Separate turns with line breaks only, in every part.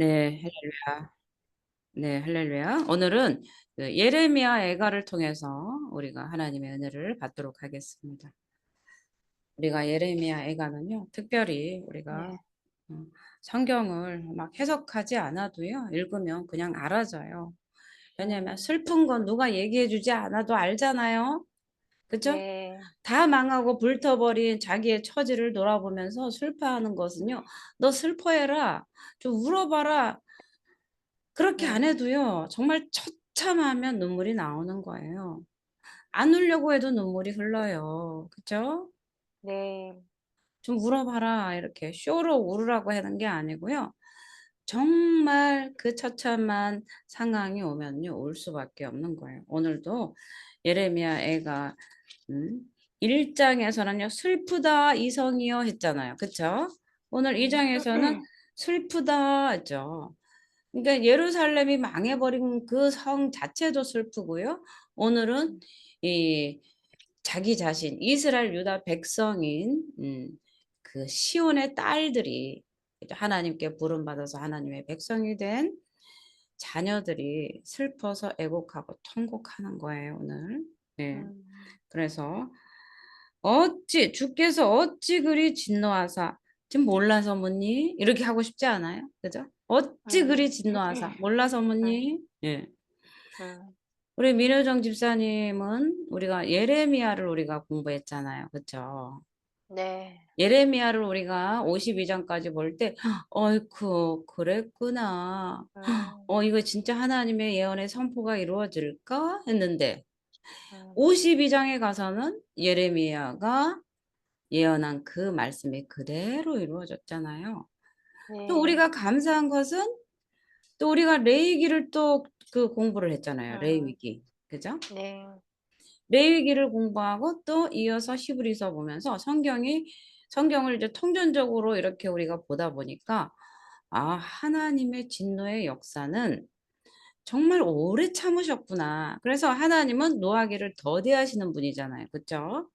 네, 할렐루야. 네, 할렐루야. 오늘은 그 예레미야 애가를 통해서 우리가 하나님의 은혜를 받도록 하겠습니다. 우리가 예레미야 애가는요, 특별히 우리가
네.
어, 성경을 막 해석하지 않아도요, 읽으면 그냥 알아져요. 왜냐하면
음.
슬픈 건 누가 얘기해 주지 않아도 알잖아요. 그죠?
네.
다 망하고 불터버린 자기의 처지를 돌아보면서 슬퍼하는 것은요, 너 슬퍼해라. 좀 울어봐라. 그렇게 안
음.
해도요. 정말 처참하면 눈물이 나오는 거예요. 안 울려고 해도 눈물이 흘러요. 그죠?
네.
좀 울어봐라 이렇게 쇼로 울으라고 하는 게 아니고요. 정말 그 처참한 상황이 오면요. 울 수밖에 없는 거예요. 오늘도 예레미야 애가 1 장에서는요. "슬프다 이성이여." 했잖아요. 그쵸? 오늘 2
음.
장에서는 "슬프다." 했죠. 그러니까 예루살렘이 망해버린 그 성 자체도 슬프고요. 오늘은
음.
이 자기 자신 이스라엘 유다 백성인 그 시온의 딸들이 이제 하나님께 부름 받아서 하나님의 백성이 된 자녀들이 슬퍼서 애곡하고 통곡하는 거예요, 오늘. 네.
음.
그래서 "어찌 주께서 어찌 그리 진노하사 지금 몰라서 묻니?" 이렇게 하고 싶지 않아요? 그죠? "어찌
음.
그리 진노하사 몰라서
음.
묻니?" 예.
음.
우리 민효정 집사님은 우리가 예레미야를 우리가 공부했잖아요. 그쵸?
네.
예레미야를 우리가 52 장까지 볼 때 '어이쿠 그랬구나.
음.
이거 진짜 하나님의 예언의 선포가 이루어질까?' 했는데
음.
52 장에 가서는 예레미야가 예언한 그 말씀이 그대로 이루어졌잖아요. 또
네.
우리가 감사한 것은 또 우리가 레위기를 또 그 공부를 했잖아요,
음.
레위기. 그죠?
네.
레위기를 공부하고 또 이어서 히브리서 보면서 성경을 이제 통전적으로 이렇게 우리가 보다 보니까 '아 하나님의 진노의 역사는 정말 오래 참으셨구나.' 그래서 하나님은 노하기를 더디하시는 분이잖아요. 그쵸?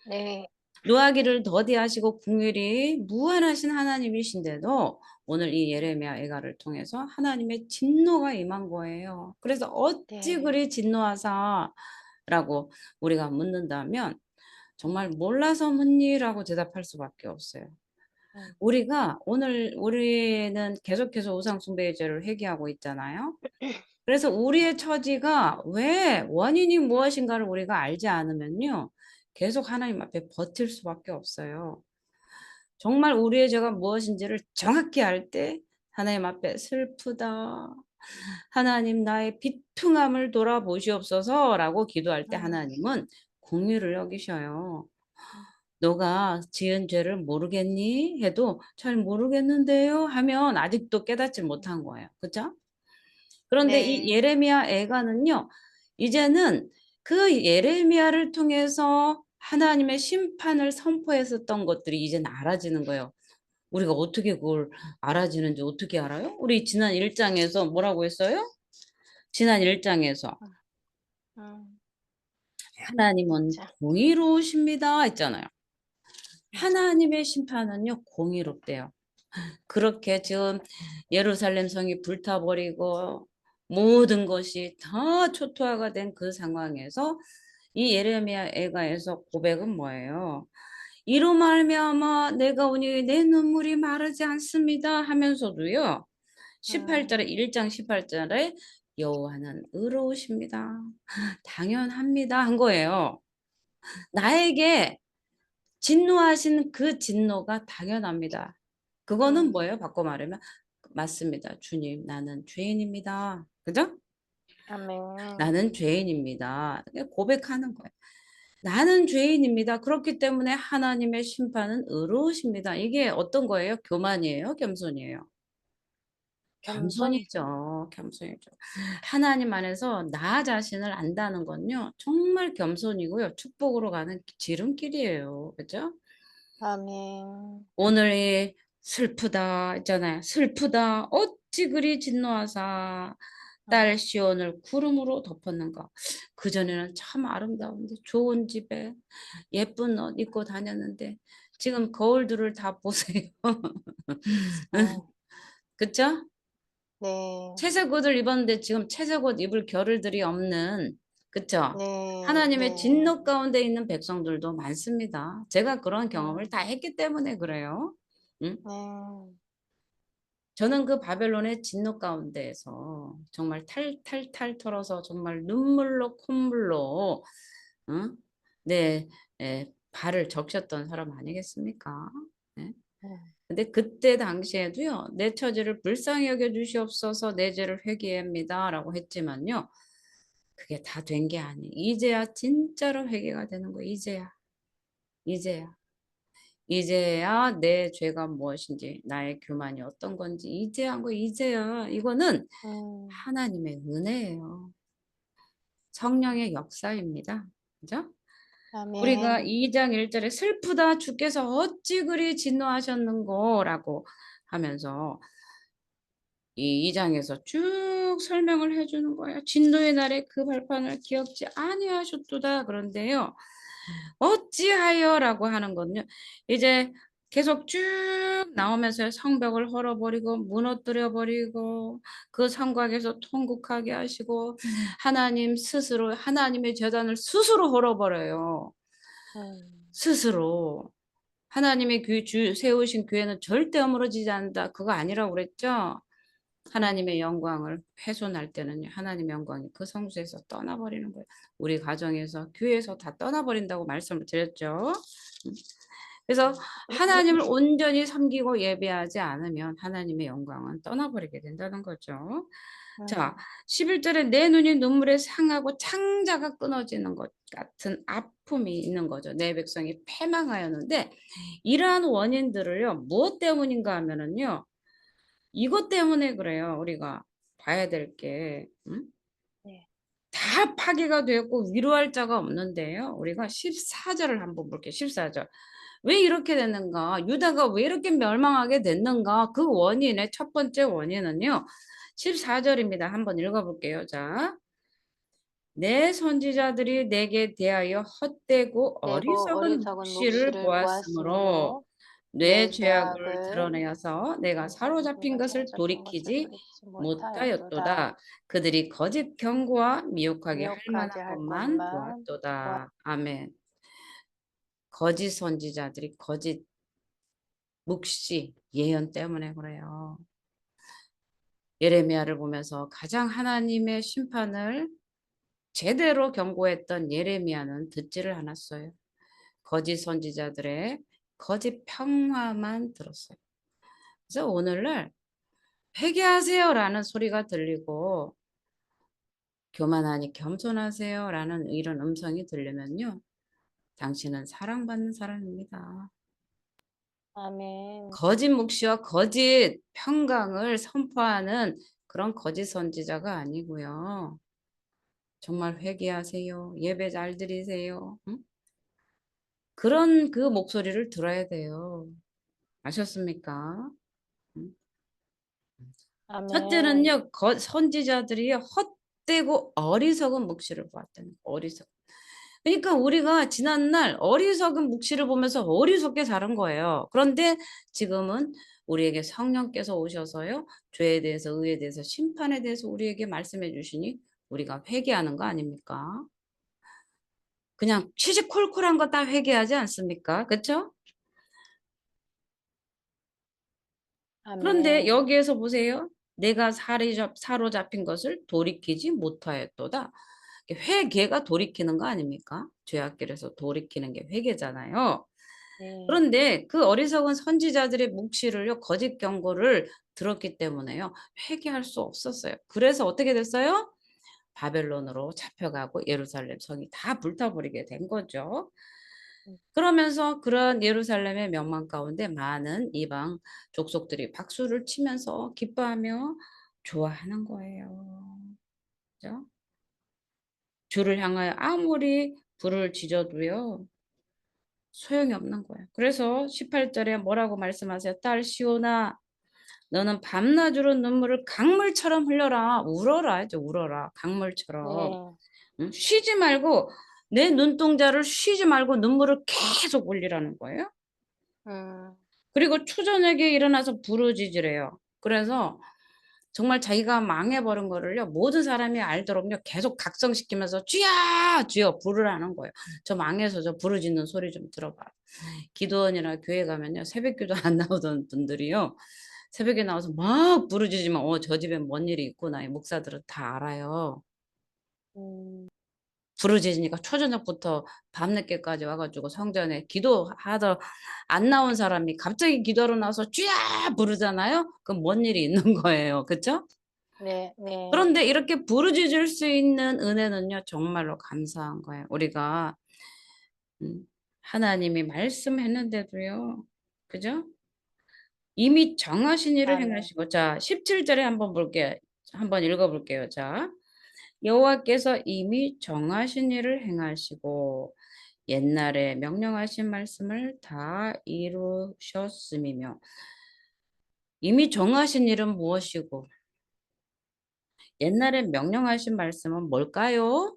네.
노하기를 더디하시고 긍휼이 무한하신 하나님이신데도 오늘 이
음.
예레미야 애가를 통해서 하나님의 진노가 임한 거예요. 그래서 "어찌
네.
그리 진노하사?"라고 우리가 묻는다면 정말 "몰라서 묻니?"라고 대답할 수밖에 없어요.
음.
우리는 계속해서 우상 숭배의 죄를 회개하고 있잖아요. 그래서 우리의 처지가 왜 원인이 무엇인가를 우리가 알지 않으면요. 계속 하나님 앞에 버틸 수밖에 없어요. 정말 우리의 죄가 무엇인지를 정확히 알 때 하나님 앞에 "슬프다. 하나님 나의 비통함을 돌아보시옵소서."라고 기도할 때
음.
하나님은 공의를 여기셔요.
음.
"너가 지은 죄를 모르겠니?" 해도 "잘 모르겠는데요." 하면 아직도 깨닫지
음.
못한 거예요. 그죠? 그런데 이
네.
예레미야 애가는요. 이제는 그 예레미야를 통해서 하나님의 심판을 선포했었던 것들이 이제는 알아지는 거예요. 우리가 어떻게 그걸 알아지는지 어떻게 알아요? 우리 지난 1 장에서 뭐라고 했어요? 지난 1 장에서
음. 음.
"하나님은
자.
공의로우십니다." 했잖아요.
음.
하나님의 심판은요 공의롭대요. 그렇게 지금 예루살렘 성이 불타 버리고 모든 것이 다 초토화가 된 그 상황에서 이 예레미야 애가에서 고백은 뭐예요? "이로 말미암아 내가 오니 내 눈물이 마르지 않습니다." 하면서도요. 18
음.
절에 1장 18 절에 "여호와는 의로우십니다. 당연합니다." 한 거예요. 나에게 진노하신 그 진노가 당연합니다. 그거는
음.
뭐예요? 바꿔 말하면 맞습니다. "주님 나는 죄인입니다." 그죠?
아멘.
"나는 죄인입니다." 그게 고백하는 거예요. "나는 죄인입니다. 그렇기 때문에 하나님의 심판은 의로우십니다." 이게 어떤 거예요? 교만이에요? 겸손이에요?
겸손.
겸손이죠. 겸손이죠. 하나님 안에서 나 자신을 안다는 건요. 정말 겸손이고요. 축복으로 가는 지름길이에요. 그죠?
아멘.
오늘 이 "슬프다." 있잖아요. "슬프다. 어찌 그리 진노하사
음.
딸 시온을 구름으로 덮었는가." 그전에는 참 아름다운데 좋은 집에 예쁜 옷 입고 다녔는데 지금 거울들을 다 보세요.
음.
그쵸?
네.
채색 옷을 입었는데 지금 채색 옷 입을 겨를들이 없는, 그쵸?
네.
하나님의
네.
진노 가운데 있는 백성들도 많습니다. 제가 그런 경험을
음.
다 했기 때문에 그래요. 응?
네.
저는 그 바벨론의 진노 가운데에서 정말 탈탈탈 털어서 정말 눈물로 콧물로, 응? 네, 발을 적셨던 사람 아니겠습니까? 네?
음.
근데 그때 당시에도요, 내 처지를 불쌍히 여겨 주시옵소서, 내 죄를 회개합니다라고 했지만요, 그게 다 된 게 아니. 이제야 진짜로 회개가 되는 거예요. 이제야, 이제야, 이제야 내 죄가 무엇인지, 나의 교만이 어떤 건지 이제야 한 거. 이제야. 이거는
음.
하나님의 은혜예요. 성령의 역사입니다. 그죠? 우리가
아멘.
2장 1절에 슬프다 주께서 어찌 그리 진노하셨는고라고 하면서 이 2장에서 쭉 설명을 해주는 거예요. 진노의 날에 그 발판을 기억지 아니하셨도다. 그런데요, 어찌하여라고 하는 거는요, 이제 계속 쭉 나오면서 성벽을 헐어버리고 무너뜨려 버리고 그 성곽에서 통곡하게 하시고 하나님 스스로 하나님의 제단을 스스로 헐어버려요.
음.
스스로. 하나님의 세우신 교회는 절대 허물어지지 않는다. 그거 아니라고 그랬죠? 하나님의 영광을 훼손할 때는요, 하나님의 영광이 그 성소에서 떠나버리는 거예요. 우리 가정에서, 교회에서 다 떠나버린다고 말씀을 드렸죠. 그래서 하나님을 온전히 섬기고 예배하지 않으면 하나님의 영광은 떠나버리게 된다는 거죠. 자,
음.
11절에 내 눈이 눈물에 상하고 창자가 끊어지는 것 같은 아픔이 있는 거죠. 내 백성이 패망하였는데, 이러한 원인들을요, 무엇 때문인가 하면은요, 이것 때문에 그래요. 우리가 봐야 될 게, 응?
네.
다 파괴가 되었고 위로할 자가 없는데요. 우리가 14절을 한번 볼게요. 14절. 왜 이렇게 됐는가? 유다가 왜 이렇게 멸망하게 됐는가? 그 원인의 첫 번째 원인은요. 14절입니다. 한번 읽어볼게요. 자, 내 선지자들이 내게 대하여 헛되고
내고
어리석은
어리석은
묵시를
묵시를
보았으므로
보았으므로
내
내
죄악을
죄악을
드러내어서 내가 사로잡힌
내가
것을
사로잡힌 것을
돌이키지
돌이키지 못하였도다.
못하였도다. 그들이 거짓 경고와 미혹하게 할 만한
미혹하게 할
것만
것만 보았.
보았도다. 아멘. 거짓 선지자들이 거짓 묵시 예언 때문에 그래요. 예레미야를 보면서 가장 하나님의 심판을 제대로 경고했던 예레미야는 듣지를 않았어요. 거짓 선지자들의 거짓 평화만 들었어요. 그래서 오늘날 회개하세요라는 소리가 들리고 교만하니 겸손하세요라는 이런 음성이 들리면요, 당신은 사랑받는 사람입니다.
아멘.
거짓 묵시와 거짓 평강을 선포하는 그런 거짓 선지자가 아니고요. 정말 회개하세요. 예배 잘 드리세요. 응? 그런 그 목소리를 들어야 돼요. 아셨습니까? 응?
아멘.
첫째는요, 선지자들이 헛되고 어리석은 묵시를 보았다는 거예요. 어리석. 그러니까 우리가 지난날 어리석은 묵시를 보면서 어리석게 자란 거예요. 그런데 지금은 우리에게 성령께서 오셔서요, 죄에 대해서, 의에 대해서, 심판에 대해서 우리에게 말씀해 주시니 우리가 회개하는 거 아닙니까? 그냥 시시콜콜한 거 다 회개하지 않습니까? 그렇죠? 그런데
아멘.
여기에서 보세요. 내가 사로잡힌 것을 돌이키지 못하였도다. 회개가 돌이키는 거 아닙니까? 죄악길에서 돌이키는 게 회개잖아요.
네.
그런데 그 어리석은 선지자들의 묵시를요, 거짓 경고를 들었기 때문에요, 회개할 수 없었어요. 그래서 어떻게 됐어요? 바벨론으로 잡혀가고 예루살렘 성이 다 불타버리게 된 거죠.
음.
그러면서 그런 예루살렘의 명망 가운데 많은 이방 족속들이 박수를 치면서 기뻐하며 좋아하는 거예요. 그죠? 주를 향하여 아무리 불을 지져도요, 소용이 없는 거예요. 그래서 18절에 뭐라고 말씀하세요? 딸 시온아, 너는 밤낮으로 눈물을 강물처럼 흘려라. 울어라. 이제 울어라. 강물처럼.
네.
응? 쉬지 말고, 내 눈동자를 쉬지 말고 눈물을 계속 흘리라는 거예요.
음.
그리고 초저녁에 일어나서 부르짖으래요. 그래서 정말 자기가 망해버린 거를요, 모든 사람이 알도록요, 계속 각성시키면서 주야! 주여! 부르라는 거예요. 저 망해서 저 부르짖는 소리 좀 들어봐. 기도원이나 교회 가면요, 새벽 기도 안 나오던 분들이요, 새벽에 나와서 막 부르짖으면, 저 집엔 뭔 일이 있구나. 이 목사들은 다 알아요.
음,
부르짖으니까 초저녁부터 밤늦게까지 와가지고 성전에 기도하다 안 나온 사람이 갑자기 기도하러 나와서 쥐야 부르잖아요. 그럼 뭔 일이 있는 거예요. 그쵸?
네, 네,
그런데 이렇게 부르짖을 수 있는 은혜는요, 정말로 감사한 거예요. 우리가 하나님이 말씀했는데도요. 그죠? 이미 정하신 일을
아멘.
행하시고, 자, 17절에 한번 볼게요. 한번 읽어볼게요. 자, 여호와께서 이미 정하신 일을 행하시고 옛날에 명령하신 말씀을 다 이루셨음이며, 이미 정하신 일은 무엇이고 옛날에 명령하신 말씀은 뭘까요?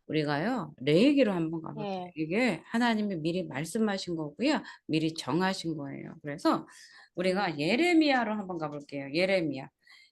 우리가요, 레위기로 한번 가볼게요.
예,
이게 하나님이 미리 말씀하신 거고요. 미리 정하신 거예요. 그래서 우리가 예레미야로 한번 가볼게요. 예레미야.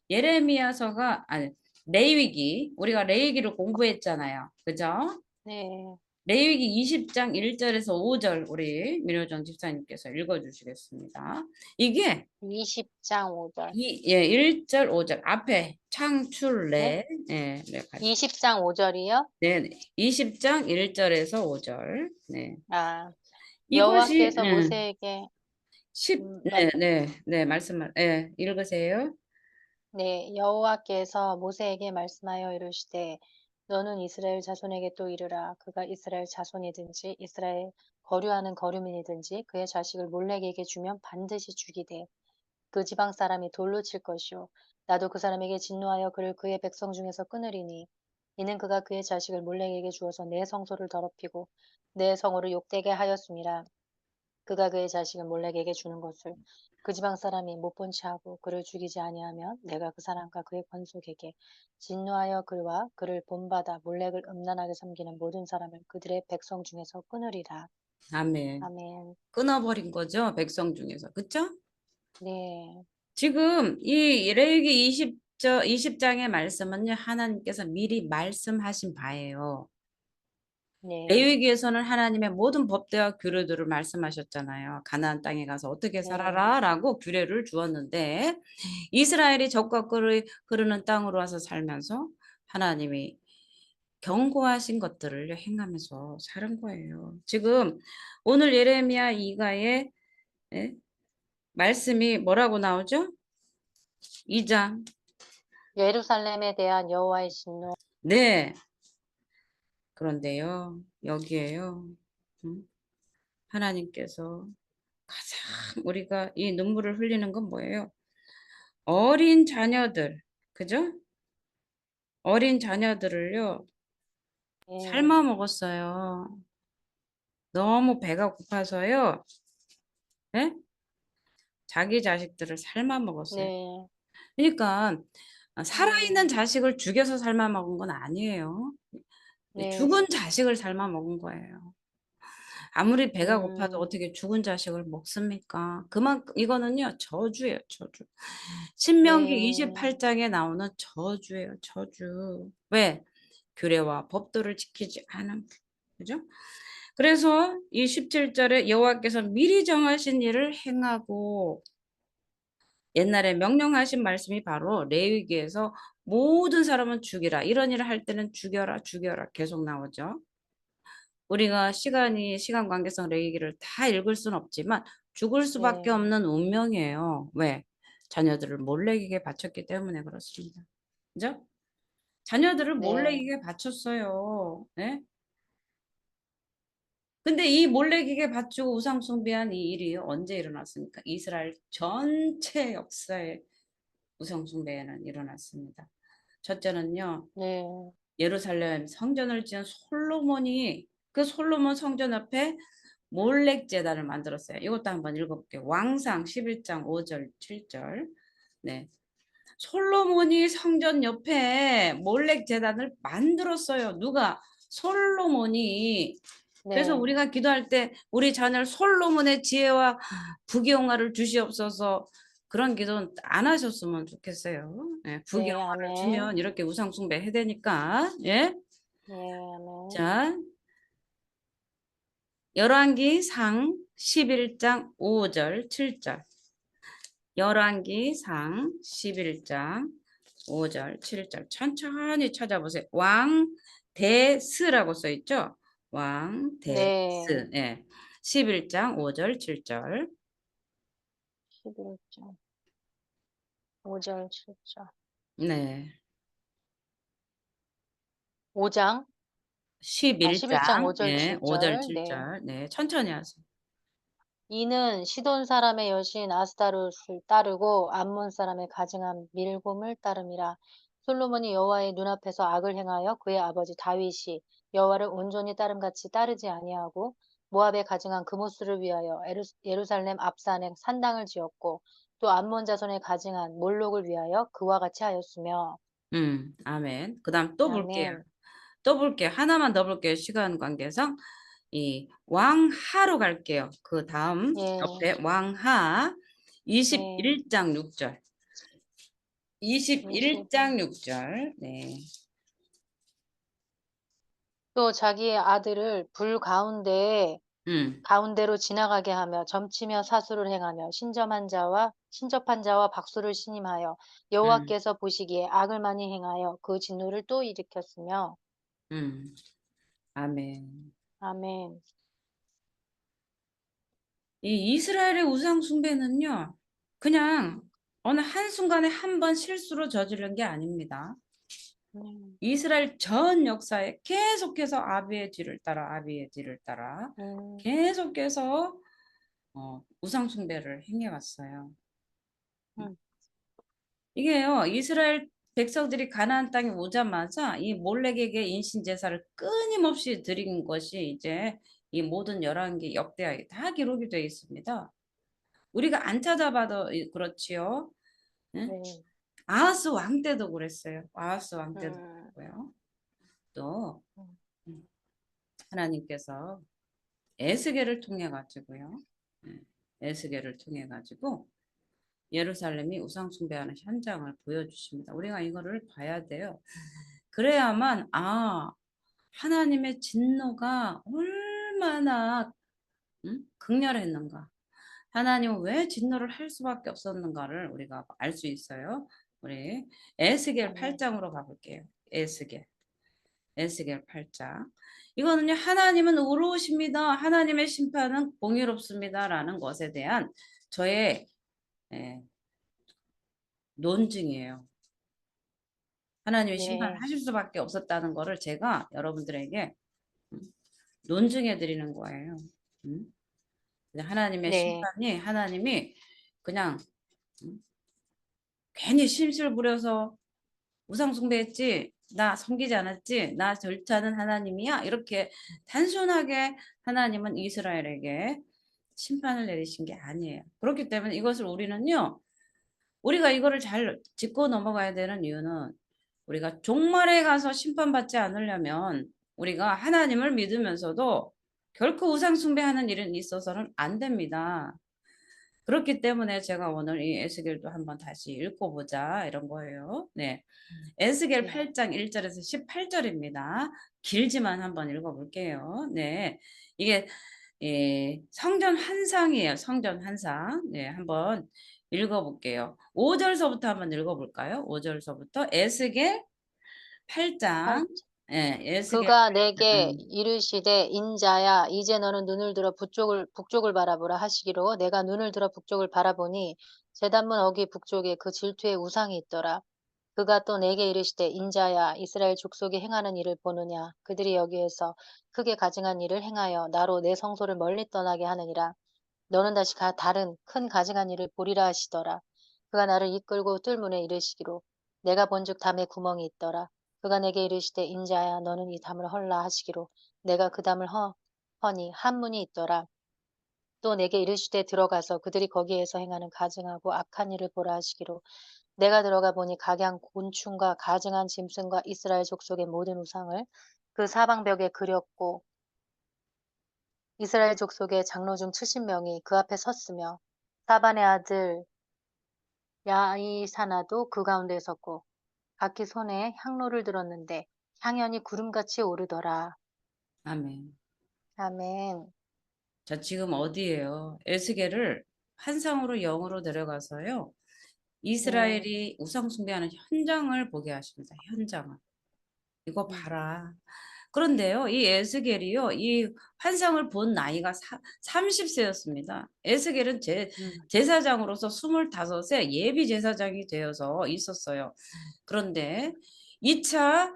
예레미야서가, 아니, 레위기. 우리가 레위기를 공부했잖아요. 그죠?
네.
레위기 20장 1절에서 5절 우리 민효정 집사님께서 읽어주시겠습니다. 이게
20장 5절.
1절 5절 앞에
네?
창출래, 네, 네, 같이.
20장 5절이요?
네, 20장 1절에서 5절. 네.
아,
이것이
여호와께서 모세에게,
10,
맞,
네, 네, 네, 네, 읽으세요.
네, 여호와께서 모세에게 말씀하여 이르시되 너는 이스라엘 자손에게 또 이르라. 그가 이스라엘 자손이든지 이스라엘 거류하는 거류민이든지 그의 자식을 몰렉에게 주면 반드시 죽이되 그 지방 사람이 돌로 칠 것이요 나도 그 사람에게 진노하여 그를 그의 백성 중에서 끊으리니 이는 그가 그의 자식을 몰렉에게 주어서 내 성소를 더럽히고 내 성호를 욕되게 하였음이라. 그가 그의 자식을 몰렉에게 주는 것을 그 지방 사람이 못 본 채 하고 그를 죽이지 아니하면 내가 그 사람과 그의 권속에게 진노하여 그와 그를 본받아 몰렉을 음란하게 섬기는 모든 사람을 그들의 백성 중에서 끊으리라.
아멘.
아멘.
끊어버린 거죠, 백성 중에서. 그쵸?
네,
지금 이 레위기 20장의 말씀은요, 하나님께서 미리 말씀하신 바예요.
네,
레위기에서는 하나님의 모든 법대와 규례들을 말씀하셨잖아요. 가나안 땅에 가서 어떻게
네,
살아라라고 규례를 주었는데, 이스라엘이 적과 그르는 땅으로 와서 살면서 하나님이 경고하신 것들을 행하면서 사는 거예요. 지금 오늘 예레미야 2가의 말씀이 뭐라고 나오죠? 2장.
예루살렘에 대한 여호와의 진노.
네. 그런데요, 여기에요. 음, 하나님께서 가장 우리가 이 눈물을 흘리는 건 뭐예요? 어린 자녀들, 그죠? 어린 자녀들을요,
네,
삶아 먹었어요. 너무 배가 고파서요, 예? 자기 자식들을 삶아 먹었어요.
네,
그러니까 살아있는
네,
자식을 죽여서 삶아 먹은 건 아니에요.
네,
죽은 자식을 삶아 먹은 거예요. 아무리 배가 고파도
음,
어떻게 죽은 자식을 먹습니까? 그만큼 이거는요, 저주예요, 저주. 신명기
네,
28장에 나오는 저주예요, 저주. 왜? 규례와 법도를 지키지 않음. 그죠? 그래서 이 17절에 여호와께서 미리 정하신 일을 행하고 옛날에 명령하신 말씀이 바로 레위기에서 모든 사람은 죽이라. 이런 일을 할 때는 죽여라, 죽여라 계속 나오죠. 우리가 시간 관계상 레위기를 다 읽을 수는 없지만 죽을 수밖에
네,
없는 운명이에요. 왜? 자녀들을 몰래에게 바쳤기 때문에 그렇습니다. 그죠? 자녀들을
네,
몰래에게 바쳤어요. 네? 근데 이 몰래에게 바치고 우상 숭배한 이 일이 언제 일어났습니까? 이스라엘 전체 역사에 우상 숭배는 일어났습니다. 첫째는요,
네,
예루살렘 성전을 지은 솔로몬이 그 솔로몬 성전 앞에 몰렉 제단을 만들었어요. 이것도 한번 읽어볼게요. 왕상 11장 5절 7절. 네. 솔로몬이 성전 옆에 몰렉 제단을 만들었어요. 누가? 솔로몬이. 그래서
네,
우리가 기도할 때 우리 자녀를 솔로몬의 지혜와 부귀영화를 주시옵소서. 그런 기도는 안 하셨으면 좋겠어요. 예.
네,
부귀영화를
아멘.
주면 이렇게 우상 숭배 해대니까. 예.
네, 아멘.
자, 열왕기상 11장 5절 7절. 열왕기상 11장 5절 7절. 천천히 찾아보세요. 왕대스라고 써 있죠?
네,
왕대스. 예. 11장 5절 7절.
11장 5절 7절.
네.
5장? 아, 11장
11장
5절
예, 5절
7절. 네.
7절. 네. 천천히 하세요.
이는 시돈 사람의 여신 아스타롯을 따르고 암몬 사람의 가증한 밀곰을 따름이라. 솔로몬이 여호와의 눈앞에서 악을 행하여 그의 아버지 다윗이 여호와를 온전히 따름같이 따르지 아니하고 모압의 가증한 그모스를 위하여 예루살렘 앞산에 산당을 지었고 또 암몬 자손의 가증한 몰록을 위하여 그와 같이 하였으며.
아멘. 그다음 또 볼게요.
아멘.
또 볼게요. 하나만 더 볼게요. 시간 관계상. 이 왕하로 갈게요. 그 다음
예,
옆에 왕하
예.
21장 6절.
20.
21장 6절. 네.
또 자기의 아들을 불
음,
가운데로 지나가게 하며 점치며 사수를 행하며 신접한 자와 박수를 신임하여
음,
여호와께서 보시기에 악을 많이 행하여 그 진노를 또 일으켰으며.
음. 아멘.
아멘.
이 이스라엘의 우상 숭배는요. 그냥 어느 한순간에 한 번 실수로 저지른 게 아닙니다.
음,
이스라엘 전 역사에 계속해서 아비의 뒤를 따라 아비의 뒤를 따라
음,
계속해서 우상 숭배를 행해왔어요.
음,
이게요, 이스라엘 백성들이 가나안 땅에 오자마자 이 몰렉에게 인신 제사를 끊임없이 드린 것이 이제 이 모든 열왕기 역대하에 다 기록이 되어 있습니다. 우리가 안 찾아봐도 그렇지요. 응?
네.
아하스 왕 때도 그랬어요. 아하스 왕 때도
음,
그랬고요. 또
음,
음, 하나님께서 에스겔을 통해 가지고요. 예, 에스겔을 통해 가지고 예루살렘이 우상 숭배하는 현장을 보여주십니다. 우리가 이거를 봐야 돼요. 그래야만 하나님의 진노가 얼마나 극렬했는가. 하나님은 왜 진노를 할 수밖에 없었는가를 우리가 알 수 있어요. 우리 에스겔
아멘.
8장으로 가볼게요. 에스겔 8장. 이거는요, 하나님은 의로우십니다. 하나님의 심판은 공의롭습니다라는 것에 대한 저의 예, 논증이에요. 하나님의 심판을
네.
하실 수밖에 없었다는 것을 제가 여러분들에게 음, 논증해 드리는 거예요. 음? 하나님의
네.
심판이 하나님이 그냥 음, 괜히 심술 부려서 우상 숭배했지, 나 섬기지 않았지, 나 절차는 하나님이야. 이렇게 단순하게 하나님은 이스라엘에게 심판을 내리신 게 아니에요. 그렇기 때문에 이것을 우리는요, 우리가 이거를 잘 짚고 넘어가야 되는 이유는 우리가 종말에 가서 심판받지 않으려면 우리가 하나님을 믿으면서도 결코 우상 숭배하는 일은 있어서는 안 됩니다. 그렇기 때문에 제가 오늘 이 에스겔도 한번 다시 읽어보자 이런 거예요. 네. 에스겔
네.
8장 1절에서 18절입니다. 길지만 한번 읽어볼게요. 네. 이게 성전 한상이에요. 성전 한상. 네, 한번 읽어볼게요. 5절서부터 한번 읽어볼까요? 5절서부터 에스겔 8장. 예, 에스겔
그가
8장.
내게 이르시되 인자야 이제 너는 눈을 들어 북쪽을 바라보라 하시기로 내가 눈을 들어 북쪽을 바라보니 제단문 어기 북쪽에 그 질투의 우상이 있더라. 그가 또 내게 이르시되 인자야 이스라엘 족속이 행하는 일을 보느냐 그들이 여기에서 크게 가증한 일을 행하여 나로 내 성소를 멀리 떠나게 하느니라. 너는 다시 다른 큰 가증한 일을 보리라 하시더라. 그가 나를 이끌고 뜰문에 이르시기로 내가 본즉 담에 구멍이 있더라. 그가 내게 이르시되 인자야 너는 이 담을 헐라 하시기로 내가 그 담을 허니 한 문이 있더라. 또 내게 이르시되 들어가서 그들이 거기에서 행하는 가증하고 악한 일을 보라 하시기로 내가 들어가 보니 각양 곤충과 가증한 짐승과 이스라엘 족속의 모든 우상을 그 사방벽에 그렸고 이스라엘 족속의 장로 중 70명이 그 앞에 섰으며 사반의 아들 야이사나도 그 가운데 섰고 각기 손에 향로를 들었는데 향연이 구름같이 오르더라.
아멘.
아멘.
자, 지금 어디예요? 에스겔을 환상으로 영으로 데려가서요.
네.
이스라엘이 우상 숭배하는 현장을 보게 하십니다. 현장을. 이거
음.
봐라. 그런데요, 이 에스겔이요, 이 환상을 본 나이가 30세였습니다. 에스겔은
음.
제사장으로서 25세 예비 제사장이 되어서 있었어요. 그런데 2차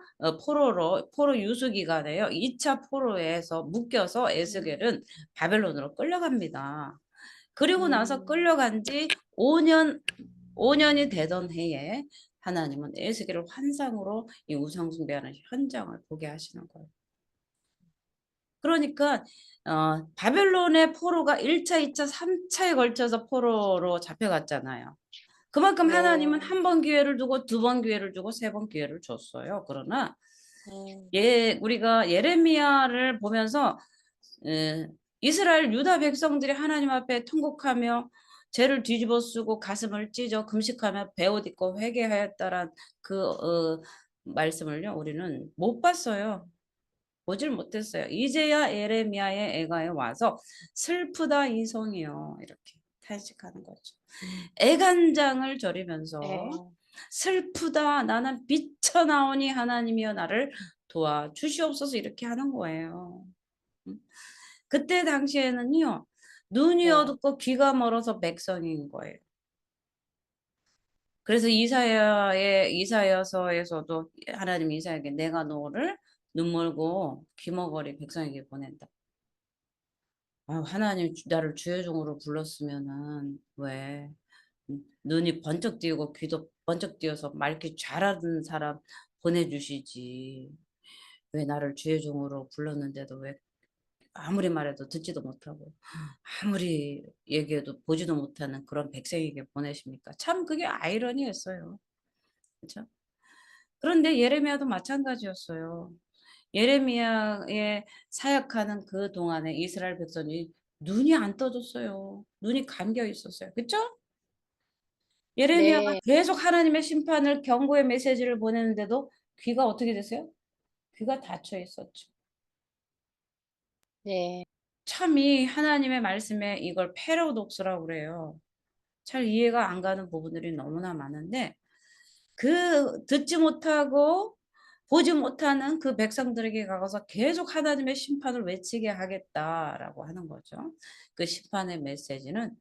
포로 유수 기간에요. 2차 포로에서 묶여서
음.
에스겔은 바벨론으로 끌려갑니다. 그리고 나서
음.
끌려간 지 5년이 되던 해에 하나님은 에스겔을 환상으로 이 우상 숭배하는 현장을 보게 하시는 거예요. 그러니까 바벨론의 포로가 1차, 2차, 3차에 걸쳐서 포로로 잡혀갔잖아요. 그만큼 하나님은
네.
한 번 기회를 두고 두 번 기회를 주고 세 번 기회를 줬어요. 그러나
음.
우리가 예레미야를 보면서 에, 이스라엘 유다 백성들이 하나님 앞에 통곡하며 죄를 뒤집어 쓰고 가슴을 찢어 금식하며 베옷 입고 회개하였다란 그 말씀을요 우리는 못 봤어요. 보질 못했어요. 이제야 예레미야의 애가에 와서 슬프다 이 성이요 이렇게 탄식하는 거죠. 애간장을 절이면서
네.
슬프다 나는 비쳐나오니 하나님이여 나를 도와주시옵소서 이렇게 하는 거예요. 음. 그때 당시에는요 눈이
네.
어둡고 귀가 멀어서 백성인 거예요. 그래서 이사야서에서도 하나님 이사야에게 내가 너를 눈멀고 귀머거리 백성에게 보낸다. 하나님 나를 주의 종으로 불렀으면은 왜 눈이 번쩍 띄고 귀도 번쩍 띄어서 맑기 잘하는 사람 보내주시지. 왜 나를 주의 종으로 불렀는데도 왜 아무리 말해도 듣지도 못하고 아무리 얘기해도 보지도 못하는 그런 백성에게 보내십니까? 참 그게 아이러니했어요. 그렇죠? 그런데 예레미야도 마찬가지였어요. 예레미야의 사역하는 그 동안에 이스라엘 백성이 눈이 안 떠졌어요. 눈이 감겨 있었어요. 그렇죠? 예레미야가
네.
계속 하나님의 심판을 경고의 메시지를 보내는데도 귀가 어떻게 됐어요? 귀가 닫혀 있었죠.
네.
참 이 하나님의 말씀에 이걸 패러독스라고 그래요. 잘 이해가 안 가는 부분들이 너무나 많은데 그 듣지 못하고 보지 못하는 그 백성들에게 가서 계속 하나님의 심판을 외치게 하겠다라고 하는 거죠. 그 심판의 메시지는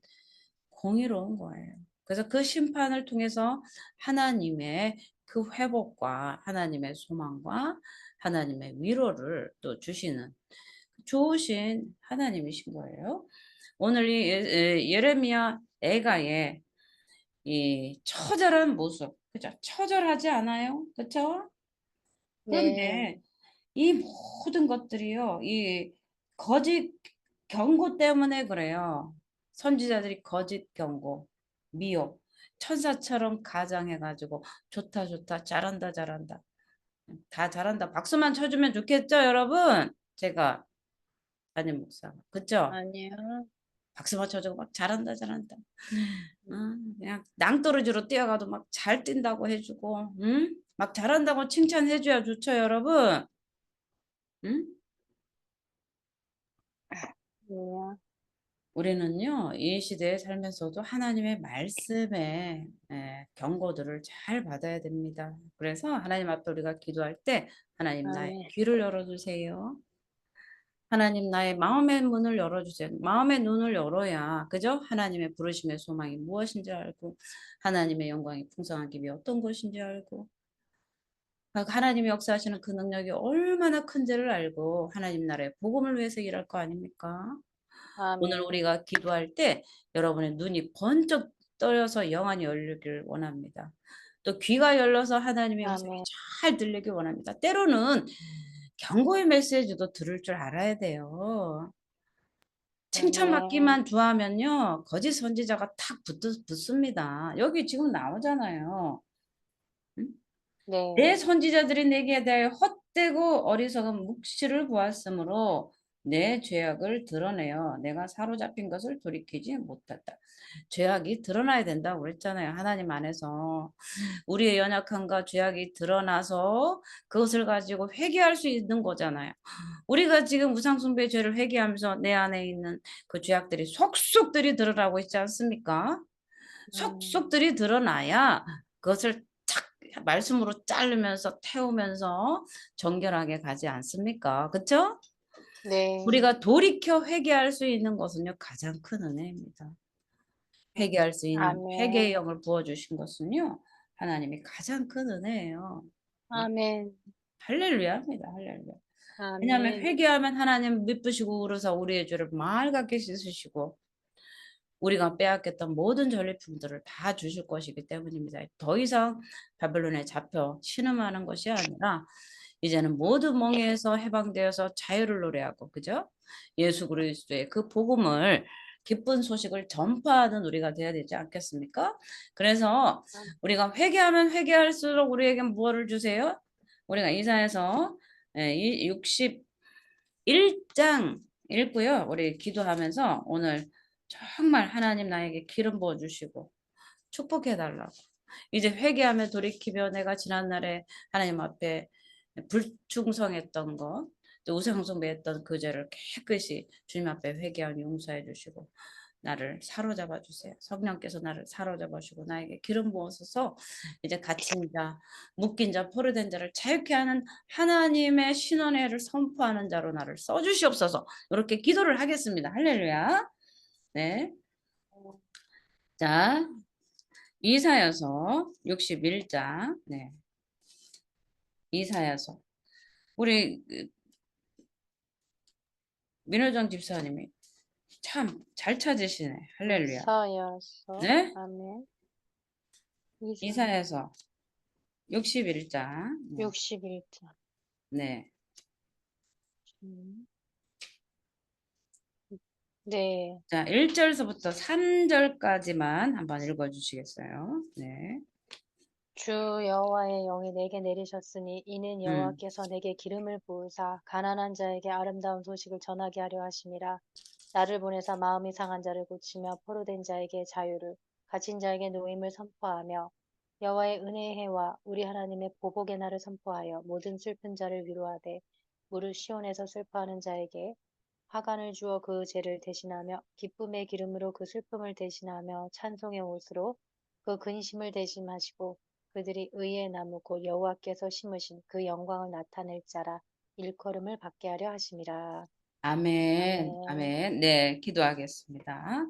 공의로운 거예요. 그래서 그 심판을 통해서 하나님의 그 회복과 하나님의 소망과 하나님의 위로를 또 주시는 좋으신 하나님이신 거예요. 오늘 이 예레미야 애가의 이 처절한 모습, 그죠? 처절하지 않아요? 그쵸?
네.
그런데 이 모든 것들이요, 이 거짓 경고 때문에 그래요. 선지자들이 거짓 경고, 미혹, 천사처럼 가장해가지고 좋다 좋다 잘한다 잘한다 다 잘한다 박수만 쳐주면 좋겠죠 여러분? 제가 담임 목사 그쵸?
아니요.
박수만 쳐주고 막 잘한다 잘한다
음.
그냥 낭떠러지로 뛰어가도 막 잘 뛴다고 해주고 응? 막 잘한다고 칭찬해줘야 좋죠 여러분? 응?
네.
우리는요, 이 시대에 살면서도 하나님의 말씀에 경고들을 잘 받아야 됩니다. 그래서 하나님 앞에 우리가 기도할 때 하나님 나의
아멘.
귀를 열어주세요. 하나님 나의 마음의 문을 열어주세요. 마음의 눈을 열어야 그죠? 하나님의 부르심의 소망이 무엇인지 알고 하나님의 영광이 풍성한 길이 어떤 것인지 알고 하나님이 역사하시는 그 능력이 얼마나 큰지를 알고 하나님 나라의 복음을 위해서 일할 거 아닙니까? 오늘
아멘.
우리가 기도할 때 여러분의 눈이 번쩍 떠여서 영안이 열리길 원합니다. 또 귀가 열려서 하나님의 음성이
아멘.
잘 들리길 원합니다. 때로는 경고의 메시지도 들을 줄 알아야 돼요.
아멘.
칭찬받기만 좋아하면요. 거짓 선지자가 탁 붙습니다. 여기 지금 나오잖아요. 응? 내
네.
선지자들이 내게 대하여 헛되고 어리석은 묵시를 보았으므로 내 죄악을 드러내어 내가 사로잡힌 것을 돌이키지 못했다. 죄악이 드러나야 된다고 그랬잖아요. 하나님 안에서. 우리의 연약함과 죄악이 드러나서 그것을 가지고 회개할 수 있는 거잖아요. 우리가 지금 우상숭배 죄를 회개하면서 내 안에 있는 그 죄악들이 속속들이 드러나고 있지 않습니까?
음,
속속들이 드러나야 그것을 착 말씀으로 자르면서 태우면서 정결하게 가지 않습니까? 그쵸?
네.
우리가 돌이켜 회개할 수 있는 것은요, 가장 큰 은혜입니다. 회개할 수 있는 회개의
아멘.
영을 부어주신 것은요, 하나님이 가장 큰 은혜예요. 네.
아멘.
할렐루야입니다. 할렐루야. 왜냐하면
아멘.
회개하면 하나님 미쁘시고 우러서 우리의 죄를 맑게 씻으시고 우리가 빼앗겼던 모든 전리품들을 다 주실 것이기 때문입니다. 더 이상 바벨론에 잡혀 신음하는 것이 아니라 이제는 모든 멍에에서 해방되어서 자유를 노래하고 그죠? 예수 그리스도의 그 복음을 기쁜 소식을 전파하는 우리가 돼야 되지 않겠습니까? 그래서 우리가 회개하면 회개할수록 우리에게 무엇을 주세요? 우리가 이사야서 61장 읽고요. 우리 기도하면서 오늘 정말 하나님 나에게 기름 부어 주시고 축복해 달라고. 이제 회개하며 돌이키며 내가 지난날에 하나님 앞에 불충성했던 것, 또 우상숭배했던 그 죄를 깨끗이 주님 앞에 회개하며 용서해 주시고 나를 사로잡아 주세요. 성령께서 나를 사로잡아 주시고 나에게 기름 부어서 이제 갇힌 자, 묶인 자, 포로된 자를 자유케 하는 하나님의 신원회를 선포하는 자로 나를 써 주시옵소서. 이렇게 기도를 하겠습니다. 할렐루야. 네. 자, 이사야서 61장. 네. 이사야서. 우리 민호정 집사님이 참 잘 찾으시네. 할렐루야.
이사야서.
네?
아멘. 이사
이사야서 61장. 네.
61장.
네.
음. 네.
자, 1절서부터 3절까지만 한번 읽어 주시겠어요? 네.
주 여호와의 영이 내게 내리셨으니 이는
음.
여호와께서 내게 기름을 부으사 가난한 자에게 아름다운 소식을 전하게 하려 하심이라. 나를 보내사 마음이 상한 자를 고치며 포로된 자에게 자유를, 갇힌 자에게 노임을 선포하며 여호와의 은혜의 해와 우리 하나님의 보복의 날을 선포하여 모든 슬픈 자를 위로하되 무릇 시온에서 슬퍼하는 자에게 화관을 주어 그 죄를 대신하며 기쁨의 기름으로 그 슬픔을 대신하며 찬송의 옷으로 그 근심을 대신하시고 그들이 의의 나무 곧 여호와께서 심으신 그 영광을 나타낼 자라 일컬음을 받게 하려 하심이라.
아멘.
아멘.
아멘. 네, 기도하겠습니다.